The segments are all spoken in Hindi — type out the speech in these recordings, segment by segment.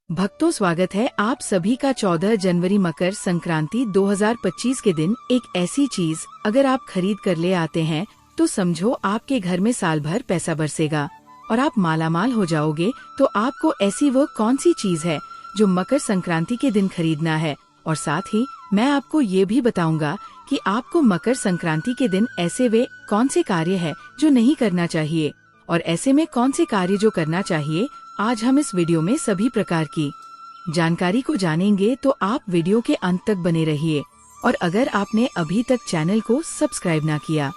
भक्तों, स्वागत है आप सभी का 14 जनवरी मकर संक्रांति 2025 के दिन। एक ऐसी चीज अगर आप खरीद कर ले आते हैं तो समझो आपके घर में साल भर पैसा बरसेगा और आप मालामाल हो जाओगे। तो आपको ऐसी वो कौन सी चीज है जो मकर संक्रांति के दिन खरीदना है, और साथ ही मैं आपको ये भी बताऊंगा कि आपको मकर संक्रांति के दिन ऐसे वे कौन से कार्य है जो नहीं करना चाहिए, और ऐसे में कौन से कार्य जो करना चाहिए। आज हम इस वीडियो में सभी प्रकार की जानकारी को जानेंगे, तो आप वीडियो के अंत तक बने रहिए। और अगर आपने अभी तक चैनल को सब्सक्राइब ना किया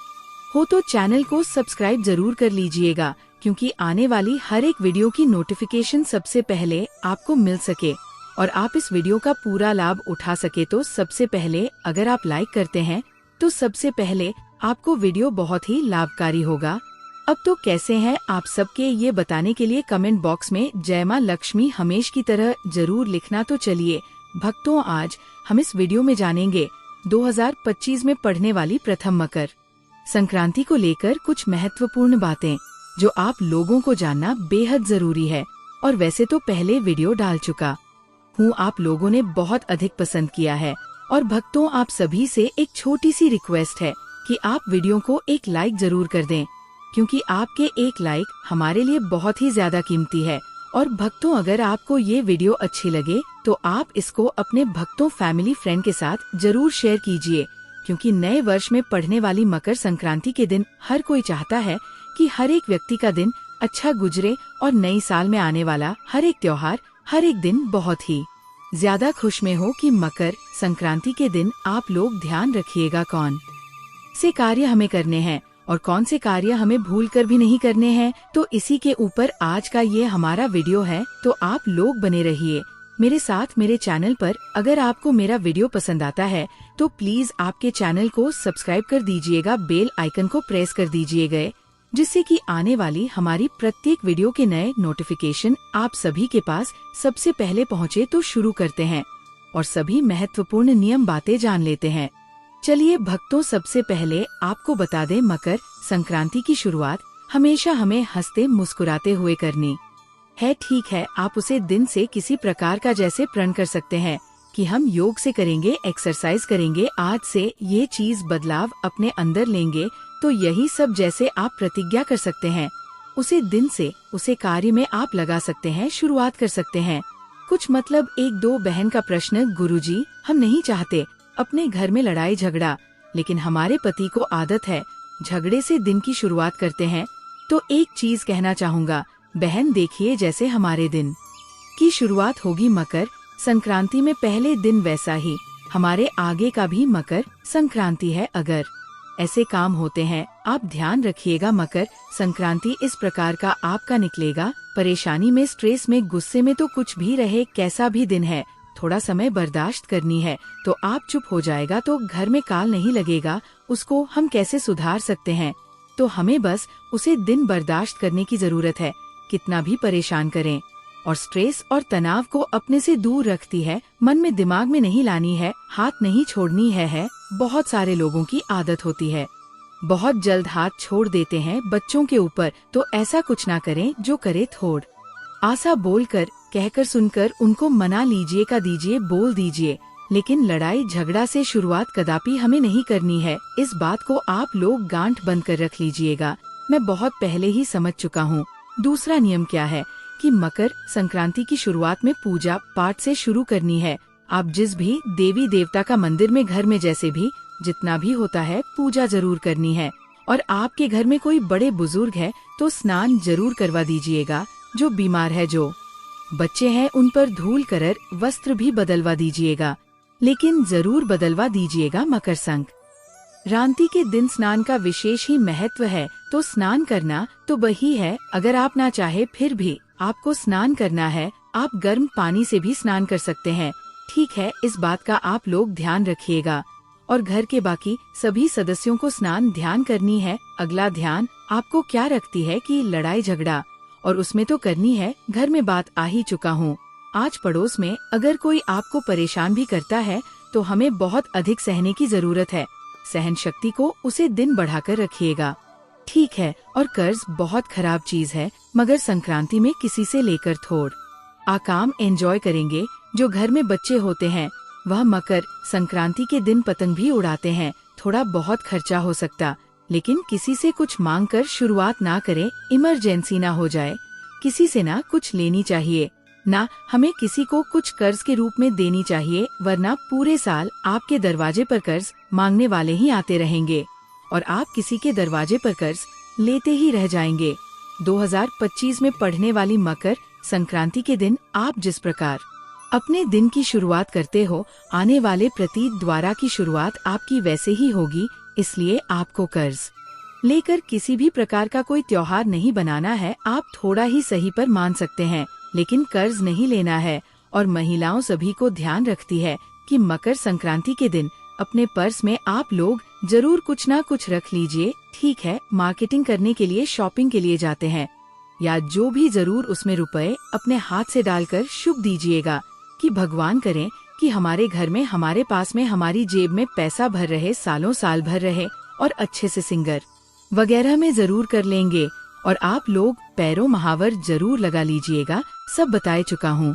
हो तो चैनल को सब्सक्राइब जरूर कर लीजिएगा, क्योंकि आने वाली हर एक वीडियो की नोटिफिकेशन सबसे पहले आपको मिल सके और आप इस वीडियो का पूरा लाभ उठा सके। तो सबसे पहले अगर आप लाइक करते हैं तो सबसे पहले आपको वीडियो बहुत ही लाभकारी होगा। अब तो कैसे हैं आप सबके ये बताने के लिए कमेंट बॉक्स में जय मां लक्ष्मी हमेश की तरह जरूर लिखना। तो चलिए भक्तों, आज हम इस वीडियो में जानेंगे 2025 में पड़ने वाली प्रथम मकर संक्रांति को लेकर कुछ महत्वपूर्ण बातें जो आप लोगों को जानना बेहद जरूरी है। और वैसे तो पहले वीडियो डाल चुका हूँ, आप लोगों ने बहुत अधिक पसंद किया है। और भक्तों, आप सभी से एक छोटी सी रिक्वेस्ट है कि आप वीडियो को एक लाइक जरूर कर दें, क्योंकि आपके एक लाइक हमारे लिए बहुत ही ज्यादा कीमती है। और भक्तों, अगर आपको ये वीडियो अच्छी लगे तो आप इसको अपने भक्तों, फैमिली, फ्रेंड के साथ जरूर शेयर कीजिए, क्योंकि नए वर्ष में पड़ने वाली मकर संक्रांति के दिन हर कोई चाहता है कि हर एक व्यक्ति का दिन अच्छा गुजरे और नई साल में आने वाला हर एक त्योहार, हर एक दिन बहुत ही ज्यादा खुश में हो। कि मकर संक्रांति के दिन आप लोग ध्यान रखिएगा कौन से कार्य हमें करने हैं और कौन से कार्य हमें भूलकर भी नहीं करने हैं। तो इसी के ऊपर आज का ये हमारा वीडियो है, तो आप लोग बने रहिए मेरे साथ मेरे चैनल पर। अगर आपको मेरा वीडियो पसंद आता है तो प्लीज आपके चैनल को सब्सक्राइब कर दीजिएगा, बेल आइकन को प्रेस कर दीजिएगा, जिससे कि आने वाली हमारी प्रत्येक वीडियो के नए नोटिफिकेशन आप सभी के पास सबसे पहले पहुँचे। तो शुरू करते हैं और सभी महत्वपूर्ण नियम बातें जान लेते हैं। चलिए भक्तों, सबसे पहले आपको बता दें, मकर संक्रांति की शुरुआत हमेशा हमें हंसते मुस्कुराते हुए करनी है। ठीक है, आप उसे दिन से किसी प्रकार का जैसे प्रण कर सकते हैं कि हम योग से करेंगे, एक्सरसाइज करेंगे, आज से ये चीज बदलाव अपने अंदर लेंगे। तो यही सब जैसे आप प्रतिज्ञा कर सकते हैं, उसे दिन से उसे कार्य में आप लगा सकते हैं, शुरुआत कर सकते हैं। कुछ मतलब एक दो बहन का प्रश्न, गुरुजी हम नहीं चाहते अपने घर में लड़ाई झगड़ा, लेकिन हमारे पति को आदत है झगड़े से दिन की शुरुआत करते हैं। तो एक चीज कहना चाहूँगा बहन, देखिए जैसे हमारे दिन की शुरुआत होगी मकर संक्रांति में पहले दिन, वैसा ही हमारे आगे का भी मकर संक्रांति है। अगर ऐसे काम होते हैं, आप ध्यान रखिएगा मकर संक्रांति इस प्रकार का आपका निकलेगा, परेशानी में, स्ट्रेस में, गुस्से में, तो कुछ भी रहे, कैसा भी दिन है, थोड़ा समय बर्दाश्त करनी है। तो आप चुप हो जाएगा तो घर में काल नहीं लगेगा, उसको हम कैसे सुधार सकते हैं। तो हमें बस उसे दिन बर्दाश्त करने की जरूरत है, कितना भी परेशान करें। और स्ट्रेस और तनाव को अपने से दूर रखती है, मन में दिमाग में नहीं लानी है, हाथ नहीं छोड़नी है। बहुत सारे लोगों की आदत होती है, बहुत जल्द हाथ छोड़ देते हैं बच्चों के ऊपर। तो ऐसा कुछ ना करें, जो करे थोड़ आशा बोलकर, कहकर, सुनकर उनको मना लीजिए, का दीजिए, बोल दीजिए, लेकिन लड़ाई झगड़ा से शुरुआत कदापि हमें नहीं करनी है। इस बात को आप लोग गांठ बंद कर रख लीजिएगा, मैं बहुत पहले ही समझ चुका हूँ। दूसरा नियम क्या है कि मकर संक्रांति की शुरुआत में पूजा पाठ से शुरू करनी है। आप जिस भी देवी देवता का मंदिर में, घर में, जैसे भी जितना भी होता है, पूजा जरूर करनी है। और आपके घर में कोई बड़े बुजुर्ग है तो स्नान जरूर करवा दीजिएगा, जो बीमार है, जो बच्चे हैं, उन पर धूल कर वस्त्र भी बदलवा दीजिएगा, लेकिन जरूर बदलवा दीजिएगा। मकर संक्रांति के दिन स्नान का विशेष ही महत्व है, तो स्नान करना तो वही है। अगर आप ना चाहे फिर भी आपको स्नान करना है, आप गर्म पानी से भी स्नान कर सकते हैं। ठीक है, इस बात का आप लोग ध्यान रखिएगा। और घर के बाकी सभी सदस्यों को स्नान ध्यान करनी है। अगला ध्यान आपको क्या रखती है कि लड़ाई झगड़ा, और उसमें तो करनी है, घर में बात आ ही चुका हूँ। आज पड़ोस में अगर कोई आपको परेशान भी करता है तो हमें बहुत अधिक सहने की जरूरत है, सहन शक्ति को उसे दिन बढ़ाकर रखिएगा। ठीक है, और कर्ज बहुत खराब चीज है, मगर संक्रांति में किसी से लेकर थोड़ आकाम एंजॉय करेंगे। जो घर में बच्चे होते हैं वह मकर संक्रांति के दिन पतंग भी उड़ाते हैं। थोड़ा बहुत खर्चा हो सकता, लेकिन किसी से कुछ मांग कर शुरुआत ना करें, इमरजेंसी ना हो जाए। किसी से ना कुछ लेनी चाहिए, ना हमें किसी को कुछ कर्ज के रूप में देनी चाहिए, वरना पूरे साल आपके दरवाजे पर कर्ज मांगने वाले ही आते रहेंगे और आप किसी के दरवाजे पर कर्ज लेते ही रह जाएंगे। 2025 में पढ़ने वाली मकर संक्रांति के दिन आप जिस प्रकार अपने दिन की शुरुआत करते हो, आने वाले प्रतीक द्वारा की शुरुआत आपकी वैसे ही होगी। इसलिए आपको कर्ज लेकर किसी भी प्रकार का कोई त्योहार नहीं बनाना है। आप थोड़ा ही सही पर मान सकते हैं, लेकिन कर्ज नहीं लेना है। और महिलाओं सभी को ध्यान रखती है कि मकर संक्रांति के दिन अपने पर्स में आप लोग जरूर कुछ ना कुछ रख लीजिए। ठीक है, मार्केटिंग करने के लिए, शॉपिंग के लिए जाते हैं या जो भी, जरूर उसमें रुपए अपने हाथ से डालकर शुभ दीजिएगा कि भगवान करें कि हमारे घर में, हमारे पास में, हमारी जेब में पैसा भर रहे, सालों साल भर रहे और अच्छे से सिंगर वगैरह में जरूर कर लेंगे। और आप लोग पैरों महावर जरूर लगा लीजिएगा, सब बताए चुका हूँ।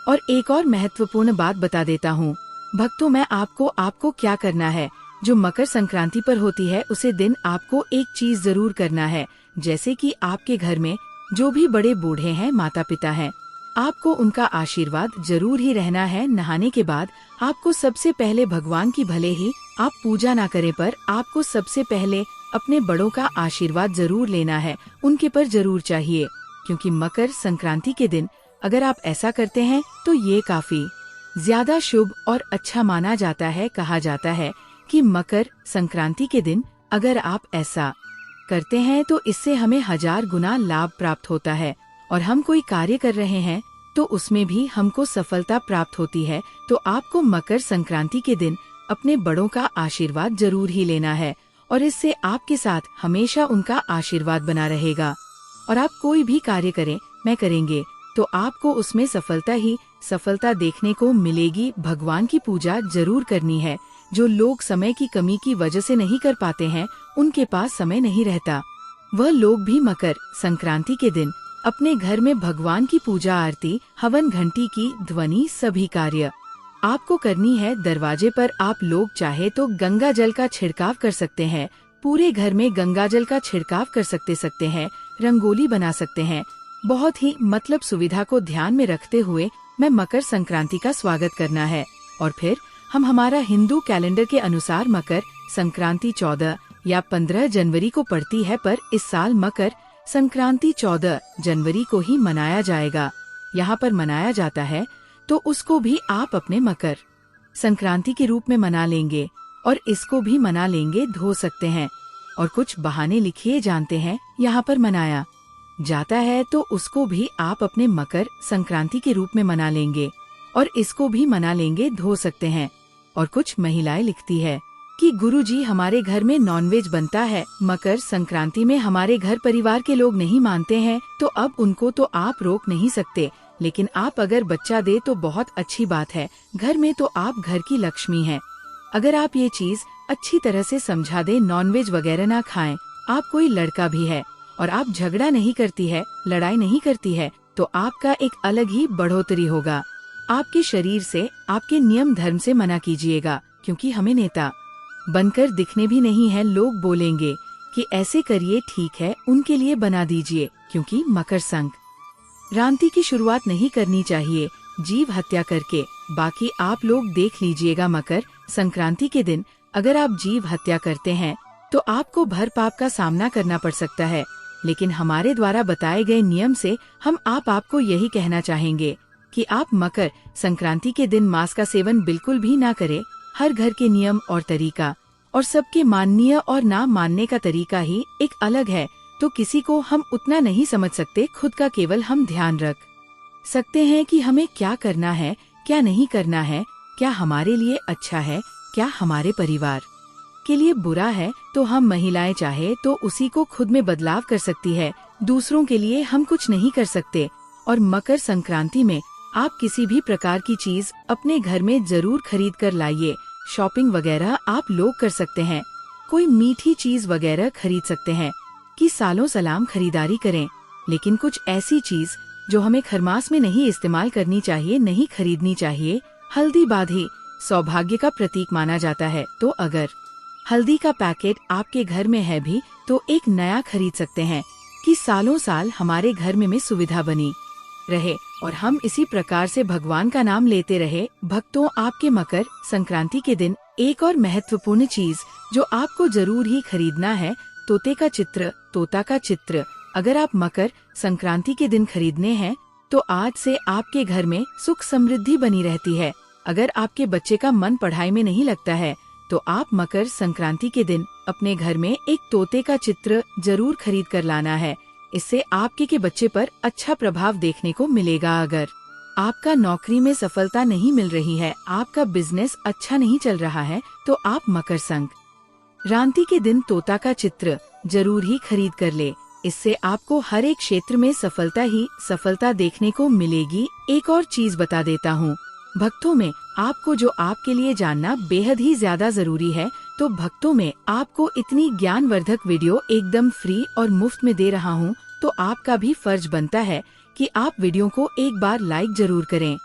और एक और महत्वपूर्ण बात बता देता हूँ भक्तों, मैं आपको क्या करना है। जो मकर संक्रांति पर होती है उसे दिन आपको एक चीज जरूर करना है। जैसे कि आपके घर में जो भी बड़े बूढ़े हैं, माता पिता हैं, आपको उनका आशीर्वाद जरूर ही रहना है। नहाने के बाद आपको सबसे पहले भगवान की, भले ही आप पूजा ना करें, पर आपको सबसे पहले अपने बड़ों का आशीर्वाद जरूर लेना है, उनके पर जरूर चाहिए। क्योंकि मकर संक्रांति के दिन अगर आप ऐसा करते हैं तो ये काफी ज्यादा शुभ और अच्छा माना जाता है। कहा जाता है कि मकर संक्रांति के दिन अगर आप ऐसा करते हैं तो इससे हमें 1000 गुना लाभ प्राप्त होता है। और हम कोई कार्य कर रहे हैं तो उसमें भी हमको सफलता प्राप्त होती है। तो आपको मकर संक्रांति के दिन अपने बड़ों का आशीर्वाद जरूर ही लेना है और इससे आपके साथ हमेशा उनका आशीर्वाद बना रहेगा। और आप कोई भी कार्य करें, मैं करेंगे, तो आपको उसमें सफलता देखने को मिलेगी। भगवान की पूजा जरूर करनी है। जो लोग समय की कमी की वजह से नहीं कर पाते हैं, उनके पास समय नहीं रहता, वह लोग भी मकर संक्रांति के दिन अपने घर में भगवान की पूजा, आरती, हवन, घंटी की ध्वनि, सभी कार्य आपको करनी है। दरवाजे पर आप लोग चाहे तो गंगा जल का छिड़काव कर सकते हैं, पूरे घर में गंगा जल का छिड़काव कर सकते हैं, रंगोली बना सकते हैं। बहुत ही सुविधा को ध्यान में रखते हुए मैं मकर संक्रांति का स्वागत करना है। और फिर हम हमारा हिंदू कैलेंडर के अनुसार मकर संक्रांति 14 या 15 जनवरी को पड़ती है, पर इस साल मकर संक्रांति 14 जनवरी को ही मनाया जाएगा। यहाँ पर मनाया जाता है तो उसको भी आप अपने मकर संक्रांति के रूप में मना लेंगे और इसको भी मना लेंगे, धो सकते हैं। और कुछ बहाने लिखिए, जानते हैं यहाँ पर मनाया जाता है तो उसको भी आप अपने मकर संक्रांति के रूप में मना लेंगे और इसको भी मना लेंगे, धो सकते हैं। और कुछ महिलाएं लिखती है कि गुरुजी हमारे घर में नॉनवेज बनता है, मकर संक्रांति में हमारे घर परिवार के लोग नहीं मानते हैं, तो अब उनको तो आप रोक नहीं सकते, लेकिन आप अगर बच्चा दे तो बहुत अच्छी बात है। घर में तो आप घर की लक्ष्मी हैं। अगर आप ये चीज अच्छी तरह से समझा दे, नॉनवेज वगैरह ना खाएं। आप कोई लड़का भी है और आप झगड़ा नहीं करती है, लड़ाई नहीं करती है, तो आपका एक अलग ही बढ़ोतरी होगा। आपके शरीर से, आपके नियम धर्म से मना कीजिएगा, क्योंकि हमें नेता बनकर दिखने भी नहीं है। लोग बोलेंगे कि ऐसे करिए, ठीक है, उनके लिए बना दीजिए, क्योंकि मकर संक्रांति की शुरुआत नहीं करनी चाहिए जीव हत्या करके। बाकी आप लोग देख लीजिएगा, मकर संक्रांति के दिन अगर आप जीव हत्या करते हैं तो आपको भर पाप का सामना करना पड़ सकता है। लेकिन हमारे द्वारा बताए गए नियम से हम आपको यही कहना चाहेंगे कि आप मकर संक्रांति के दिन मांस का सेवन बिल्कुल भी ना करें। हर घर के नियम और तरीका और सबके माननीय और ना मानने का तरीका ही एक अलग है, तो किसी को हम उतना नहीं समझ सकते। खुद का केवल हम ध्यान रख सकते हैं कि हमें क्या करना है, क्या नहीं करना है, क्या हमारे लिए अच्छा है, क्या हमारे परिवार के लिए बुरा है। तो हम महिलाएं चाहे तो उसी को खुद में बदलाव कर सकती है, दूसरों के लिए हम कुछ नहीं कर सकते। और मकर संक्रांति में आप किसी भी प्रकार की चीज अपने घर में जरूर खरीद कर लाइए। शॉपिंग वगैरह आप लोग कर सकते हैं, कोई मीठी चीज वगैरह खरीद सकते हैं कि सालों सलाम खरीदारी करें। लेकिन कुछ ऐसी चीज जो हमें खरमास में नहीं इस्तेमाल करनी चाहिए, नहीं खरीदनी चाहिए। हल्दी बाधी सौभाग्य का प्रतीक माना जाता है, तो अगर हल्दी का पैकेट आपके घर में है भी तो एक नया खरीद सकते हैं कि सालों साल हमारे घर में सुविधा बनी रहे और हम इसी प्रकार से भगवान का नाम लेते रहे। भक्तों, आपके मकर संक्रांति के दिन एक और महत्वपूर्ण चीज जो आपको जरूर ही खरीदना है, तोते का चित्र। तोता का चित्र अगर आप मकर संक्रांति के दिन खरीदने हैं तो आज से आपके घर में सुख समृद्धि बनी रहती है। अगर आपके बच्चे का मन पढ़ाई में नहीं लगता है तो आप मकर संक्रांति के दिन अपने घर में एक तोते का चित्र जरूर खरीद कर लाना है। इससे आपके के बच्चे पर अच्छा प्रभाव देखने को मिलेगा। अगर आपका नौकरी में सफलता नहीं मिल रही है, आपका बिजनेस अच्छा नहीं चल रहा है, तो आप मकर संक्रांति के दिन तोता का चित्र जरूर ही खरीद कर ले। इससे आपको हर एक क्षेत्र में सफलता ही सफलता देखने को मिलेगी। एक और चीज बता देता हूँ भक्तों में, आपको जो आपके लिए जानना बेहद ही ज्यादा जरूरी है, तो भक्तों में आपको इतनी ज्ञानवर्धक वीडियो एकदम फ्री और मुफ्त में दे रहा हूँ, तो आपका भी फर्ज बनता है कि आप वीडियो को एक बार लाइक जरूर करें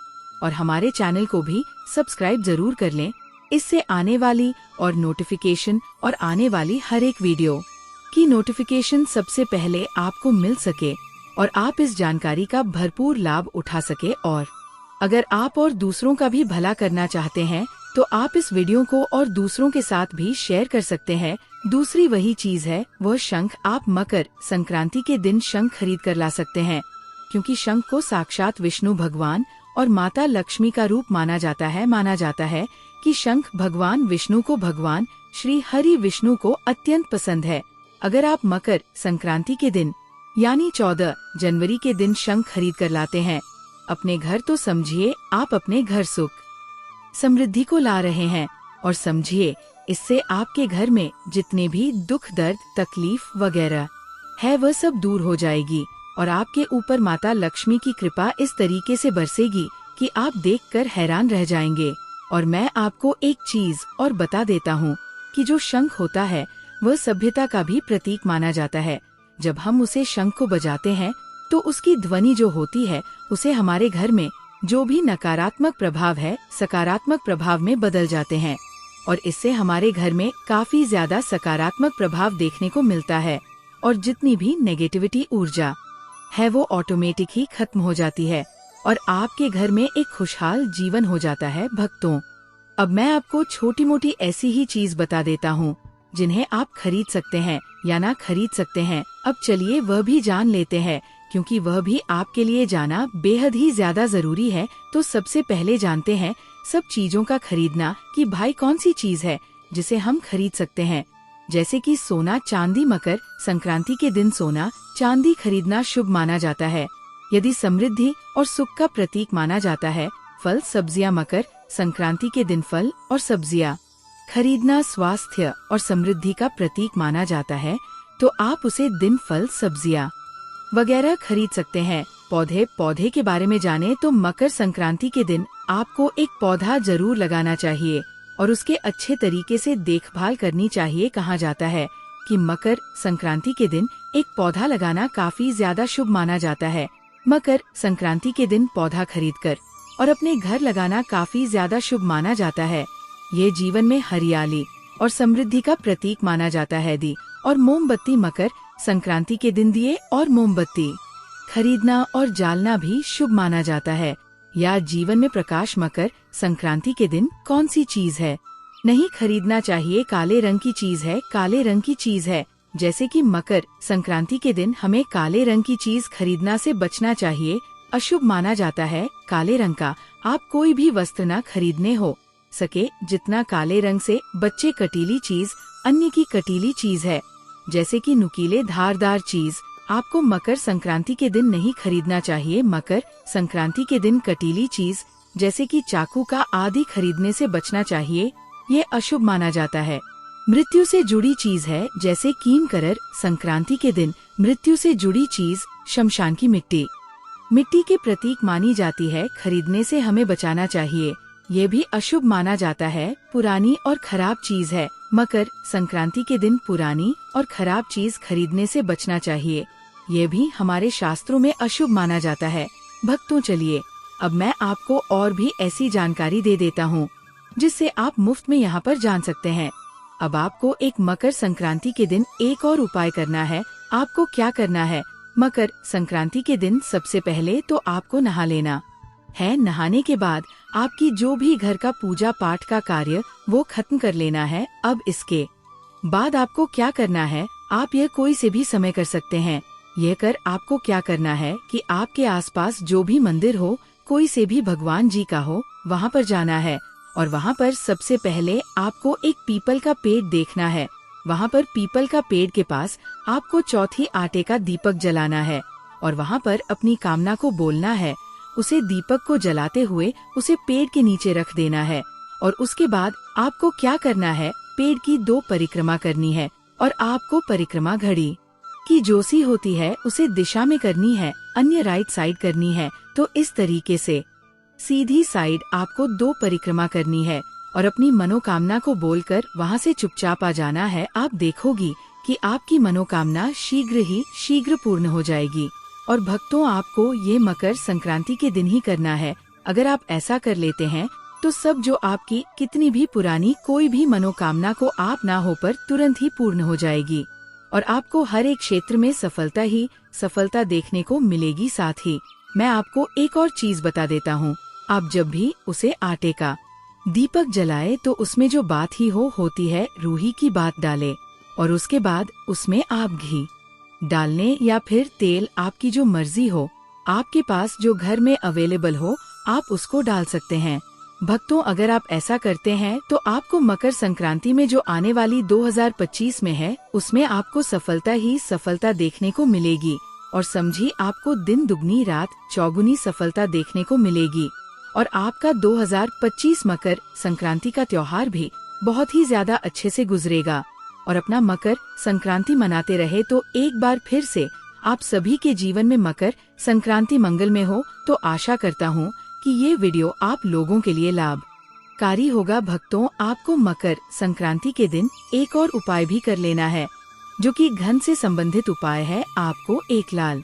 और हमारे चैनल को भी सब्सक्राइब जरूर कर लें। इससे आने वाली और नोटिफिकेशन और आने वाली हर एक वीडियो की नोटिफिकेशन सबसे पहले आपको मिल सके और आप इस जानकारी का भरपूर लाभ उठा सके। और अगर आप और दूसरों का भी भला करना चाहते हैं तो आप इस वीडियो को और दूसरों के साथ भी शेयर कर सकते हैं। दूसरी वही चीज है, वह शंख। आप मकर संक्रांति के दिन शंख खरीद कर ला सकते हैं, क्योंकि शंख को साक्षात विष्णु भगवान और माता लक्ष्मी का रूप माना जाता है। माना जाता है कि शंख भगवान विष्णु को, भगवान श्री हरि विष्णु को अत्यंत पसंद है। अगर आप मकर संक्रांति के दिन यानी 14 जनवरी के दिन शंख खरीद कर लाते हैं अपने घर, तो समझिए आप अपने घर सुख समृद्धि को ला रहे हैं। और समझिए इससे आपके घर में जितने भी दुख, दर्द, तकलीफ वगैरह है वह सब दूर हो जाएगी और आपके ऊपर माता लक्ष्मी की कृपा इस तरीके से बरसेगी कि आप देखकर हैरान रह जाएंगे। और मैं आपको एक चीज और बता देता हूँ कि जो शंख होता है वह सभ्यता का भी प्रतीक माना जाता है। जब हम उसे शंख को बजाते हैं तो उसकी ध्वनि जो होती है उसे हमारे घर में जो भी नकारात्मक प्रभाव है सकारात्मक प्रभाव में बदल जाते हैं और इससे हमारे घर में काफी ज्यादा सकारात्मक प्रभाव देखने को मिलता है और जितनी भी नेगेटिविटी ऊर्जा है वो ऑटोमेटिक ही खत्म हो जाती है और आपके घर में एक खुशहाल जीवन हो जाता है। भक्तों, अब मैं आपको छोटी मोटी ऐसी ही चीज बता देता हूँ जिन्हें आप खरीद सकते हैं या ना खरीद सकते हैं। अब चलिए वह भी जान लेते हैं, क्योंकि वह भी आपके लिए जाना बेहद ही ज्यादा जरूरी है। तो सबसे पहले जानते हैं सब चीजों का खरीदना कि भाई कौन सी चीज है जिसे हम खरीद सकते हैं। जैसे कि सोना चांदी। मकर संक्रांति के दिन सोना चांदी खरीदना शुभ माना जाता है, यदि समृद्धि और सुख का प्रतीक माना जाता है। फल सब्जियां। मकर संक्रांति के दिन फल और सब्जियां खरीदना स्वास्थ्य और समृद्धि का प्रतीक माना जाता है, तो आप उसे दिन फल सब्जियां वगैरह खरीद सकते हैं। पौधे के बारे में जाने तो मकर संक्रांति के दिन आपको एक पौधा जरूर लगाना चाहिए और उसके अच्छे तरीके से देखभाल करनी चाहिए। कहा जाता है कि मकर संक्रांति के दिन एक पौधा लगाना काफी ज्यादा शुभ माना जाता है। मकर संक्रांति के दिन पौधा खरीदकर और अपने घर लगाना काफी ज्यादा शुभ माना जाता है। ये जीवन में हरियाली और समृद्धि का प्रतीक माना जाता है। दी और मोमबत्ती। मकर संक्रांति के दिन दिए और मोमबत्ती खरीदना और जालना भी शुभ माना जाता है। या जीवन में प्रकाश। मकर संक्रांति के दिन कौन सी चीज है नहीं खरीदना चाहिए? काले रंग की चीज है। काले रंग की चीज है, जैसे कि मकर संक्रांति के दिन हमें काले रंग की चीज खरीदना से बचना चाहिए, अशुभ माना जाता है। काले रंग का आप कोई भी वस्त्र न खरीदने हो सके जितना काले रंग से बच्चे कटीली चीज अन्य की कटीली चीज है, जैसे कि नुकीले धारदार चीज आपको मकर संक्रांति के दिन नहीं खरीदना चाहिए। मकर संक्रांति के दिन कटीली चीज जैसे कि चाकू का आदि खरीदने से बचना चाहिए, ये अशुभ माना जाता है। मृत्यु से जुड़ी चीज है, जैसे कीमकरर। संक्रांति के दिन मृत्यु से जुड़ी चीज शमशान की मिट्टी के प्रतीक मानी जाती है, खरीदने से हमें बचाना चाहिए, ये भी अशुभ माना जाता है। पुरानी और खराब चीज है। मकर संक्रांति के दिन पुरानी और खराब चीज खरीदने से बचना चाहिए, ये भी हमारे शास्त्रों में अशुभ माना जाता है। भक्तों चलिए अब मैं आपको और भी ऐसी जानकारी दे देता हूँ जिससे आप मुफ्त में यहाँ पर जान सकते हैं। अब आपको एक मकर संक्रांति के दिन एक और उपाय करना है। आपको क्या करना है? मकर संक्रांति के दिन सबसे पहले तो आपको नहा लेना है। नहाने के बाद आपकी जो भी घर का पूजा पाठ का कार्य वो खत्म कर लेना है। अब इसके बाद आपको क्या करना है? आप यह कोई से भी समय कर सकते हैं। यह कर आपको क्या करना है कि आपके आसपास जो भी मंदिर हो, कोई से भी भगवान जी का हो, वहाँ पर जाना है और वहाँ पर सबसे पहले आपको एक पीपल का पेड़ देखना है। वहाँ पर पीपल का पेड़ के पास आपको चौथी आटे का दीपक जलाना है और वहाँ पर अपनी कामना को बोलना है। उसे दीपक को जलाते हुए उसे पेड़ के नीचे रख देना है और उसके बाद आपको क्या करना है? पेड़ की 2 परिक्रमा करनी है और आपको परिक्रमा घड़ी की जो सी होती है उसे दिशा में करनी है, अन्य राइट साइड करनी है। तो इस तरीके से सीधी साइड आपको 2 परिक्रमा करनी है और अपनी मनोकामना को बोलकर वहाँ से चुपचाप आ जाना है। आप देखोगी कि आपकी मनोकामना शीघ्र पूर्ण हो जाएगी। और भक्तों आपको ये मकर संक्रांति के दिन ही करना है। अगर आप ऐसा कर लेते हैं तो सब जो आपकी कितनी भी पुरानी कोई भी मनोकामना को आप ना हो पर तुरंत ही पूर्ण हो जाएगी और आपको हर एक क्षेत्र में सफलता देखने को मिलेगी। साथ ही मैं आपको एक और चीज बता देता हूँ। आप जब भी उसे आटे का दीपक जलाए तो उसमें जो बात ही होती है रूही की बात डाले और उसके बाद उसमें आप घी डालने या फिर तेल, आपकी जो मर्जी हो, आपके पास जो घर में अवेलेबल हो, आप उसको डाल सकते हैं। भक्तों अगर आप ऐसा करते हैं तो आपको मकर संक्रांति में जो आने वाली 2025 में है उसमें आपको सफलता देखने को मिलेगी और समझी आपको दिन दुगनी रात चौगुनी सफलता देखने को मिलेगी और आपका 2025 मकर संक्रांति का त्योहार भी बहुत ही ज्यादा अच्छे से गुजरेगा और अपना मकर संक्रांति मनाते रहे। तो एक बार फिर से आप सभी के जीवन में मकर संक्रांति मंगलमय हो। तो आशा करता हूँ कि ये वीडियो आप लोगों के लिए लाभकारी होगा। भक्तों आपको मकर संक्रांति के दिन एक और उपाय भी कर लेना है जो कि धन से संबंधित उपाय है। आपको एक लाल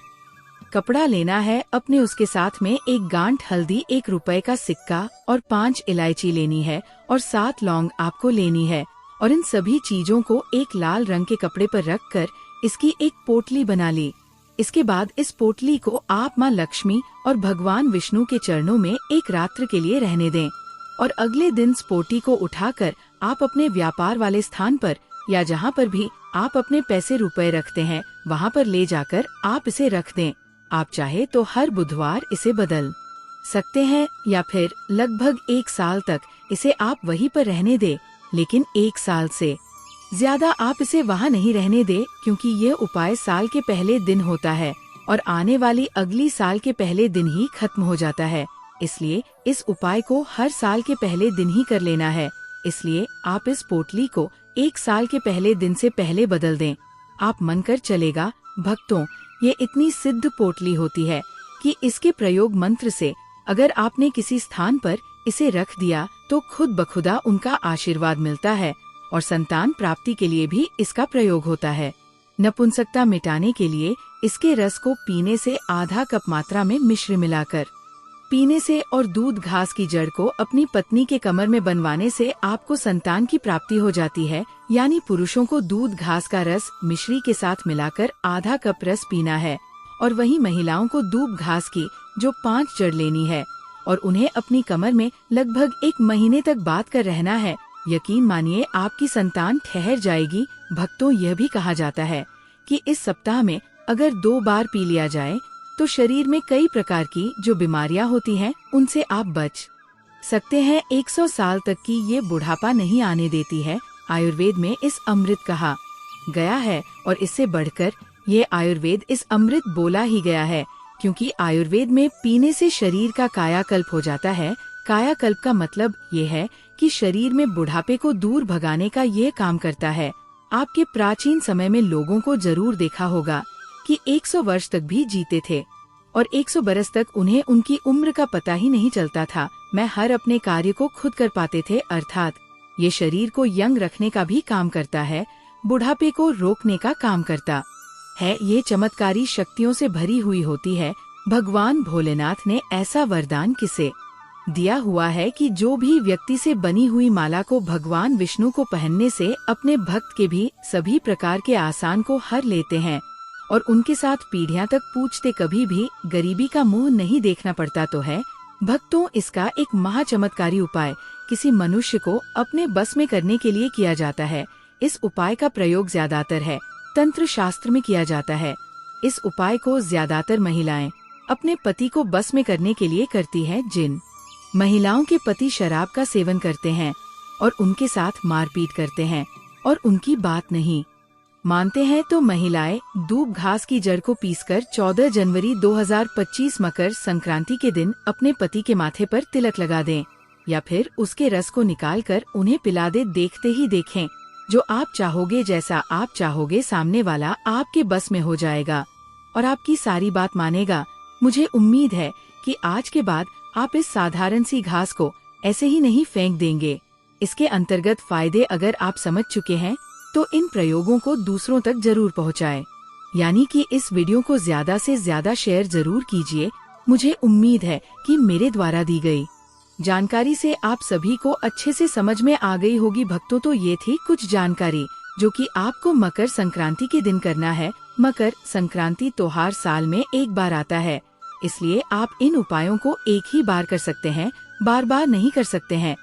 कपड़ा लेना है अपने, उसके साथ में एक गांठ हल्दी, 1 रुपए का सिक्का और 5 इलायची लेनी है और 7 लौंग आपको लेनी है और इन सभी चीजों को एक लाल रंग के कपड़े पर रखकर इसकी एक पोटली बना ली। इसके बाद इस पोटली को आप माँ लक्ष्मी और भगवान विष्णु के चरणों में एक रात्र के लिए रहने दें और अगले दिन इस पोटली को उठाकर आप अपने व्यापार वाले स्थान पर या जहाँ पर भी आप अपने पैसे रुपए रखते हैं वहाँ पर ले जाकर आप इसे रख दें। आप चाहे तो हर बुधवार इसे बदल सकते हैं या फिर लगभग 1 साल तक इसे आप वहीं पर रहने दे, लेकिन 1 साल से ज्यादा आप इसे वहाँ नहीं रहने दे क्योंकि ये उपाय साल के पहले दिन होता है और आने वाली अगली साल के पहले दिन ही खत्म हो जाता है। इसलिए इस उपाय को हर साल के पहले दिन ही कर लेना है। इसलिए आप इस पोटली को 1 साल के पहले दिन से पहले बदल दें। आप मन कर चलेगा भक्तों, ये इतनी सिद्ध पोटली होती है कि इसके प्रयोग मंत्र से अगर आपने किसी स्थान पर इसे रख दिया तो खुद बखुदा उनका आशीर्वाद मिलता है और संतान प्राप्ति के लिए भी इसका प्रयोग होता है। नपुंसकता मिटाने के लिए इसके रस को पीने से आधा कप मात्रा में मिश्र मिलाकर पीने से और दूध घास की जड़ को अपनी पत्नी के कमर में बनवाने से आपको संतान की प्राप्ति हो जाती है। यानी पुरुषों को दूध घास का रस मिश्री के साथ मिलाकर आधा कप रस पीना है और वहीं महिलाओं को दूब घास की जो 5 जड़ लेनी है और उन्हें अपनी कमर में लगभग 1 महीने तक बांध कर रहना है। यकीन मानिए आपकी संतान ठहर जाएगी। भक्तों यह भी कहा जाता है कि इस सप्ताह में अगर 2 बार पी लिया जाए तो शरीर में कई प्रकार की जो बीमारियां होती हैं उनसे आप बच सकते हैं। 100 साल तक की ये बुढ़ापा नहीं आने देती है। आयुर्वेद में इस अमृत कहा गया है और इससे बढ़कर ये आयुर्वेद इस अमृत बोला ही गया है क्योंकि आयुर्वेद में पीने से शरीर का कायाकल्प हो जाता है। कायाकल्प का मतलब ये है कि शरीर में बुढ़ापे को दूर भगाने का ये काम करता है। आपके प्राचीन समय में लोगों को जरूर देखा होगा कि 100 वर्ष तक भी जीते थे और 100 बरस तक उन्हें उनकी उम्र का पता ही नहीं चलता था। मैं हर अपने कार्य को खुद कर पाते थे, अर्थात ये शरीर को यंग रखने का भी काम करता है, बुढ़ापे को रोकने का काम करता है ये चमत्कारी शक्तियों से भरी हुई होती है। भगवान भोलेनाथ ने ऐसा वरदान किसे दिया हुआ है कि जो भी व्यक्ति से बनी हुई माला को भगवान विष्णु को पहनने से अपने भक्त के भी सभी प्रकार के आसान को हर लेते हैं और उनके साथ पीढ़ियां तक पूछते, कभी भी गरीबी का मुंह नहीं देखना पड़ता तो है। भक्तों, इसका एक महाचमत्कारी उपाय किसी मनुष्य को अपने बस में करने के लिए किया जाता है। इस उपाय का प्रयोग ज्यादातर है तंत्र शास्त्र में किया जाता है। इस उपाय को ज्यादातर महिलाएं अपने पति को बस में करने के लिए करती हैं। जिन महिलाओं के पति शराब का सेवन करते हैं और उनके साथ मारपीट करते हैं और उनकी बात नहीं मानते हैं, तो महिलाएं दूब घास की जड़ को पीसकर 14 जनवरी 2025 मकर संक्रांति के दिन अपने पति के माथे पर तिलक लगा दें या फिर उसके रस को निकालकर उन्हें पिला दे। देखते ही देखें, जो आप चाहोगे, जैसा आप चाहोगे, सामने वाला आपके बस में हो जाएगा और आपकी सारी बात मानेगा। मुझे उम्मीद है कि आज के बाद आप इस साधारण सी घास को ऐसे ही नहीं फेंक देंगे। इसके अंतर्गत फायदे अगर आप समझ चुके हैं तो इन प्रयोगों को दूसरों तक जरूर पहुंचाएं। यानी कि इस वीडियो को ज्यादा से ज्यादा शेयर जरूर कीजिए। मुझे उम्मीद है कि मेरे द्वारा दी गई जानकारी से आप सभी को अच्छे से समझ में आ गई होगी। भक्तों, तो ये थी कुछ जानकारी जो कि आपको मकर संक्रांति के दिन करना है। मकर संक्रांति त्योहार साल में एक बार आता है, इसलिए आप इन उपायों को एक ही बार कर सकते हैं, बार बार नहीं कर सकते हैं।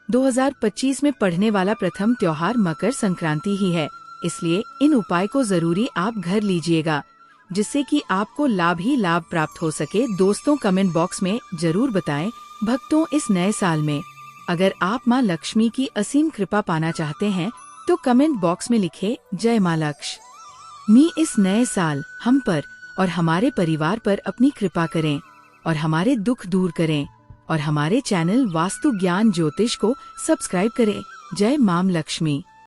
2025 में पढ़ने वाला प्रथम त्योहार मकर संक्रांति ही है, इसलिए इन उपाय को जरूरी आप घर लीजिएगा, जिससे कि आपको लाभ ही लाभ प्राप्त हो सके। दोस्तों, कमेंट बॉक्स में जरूर बताएं। भक्तों, इस नए साल में अगर आप माँ लक्ष्मी की असीम कृपा पाना चाहते हैं तो कमेंट बॉक्स में लिखे जय माँ लक्ष्मी। इस नए साल हम पर और हमारे परिवार पर अपनी कृपा करें और हमारे दुख दूर करें और हमारे चैनल वास्तु ज्ञान ज्योतिष को सब्सक्राइब करें। जय माँ लक्ष्मी।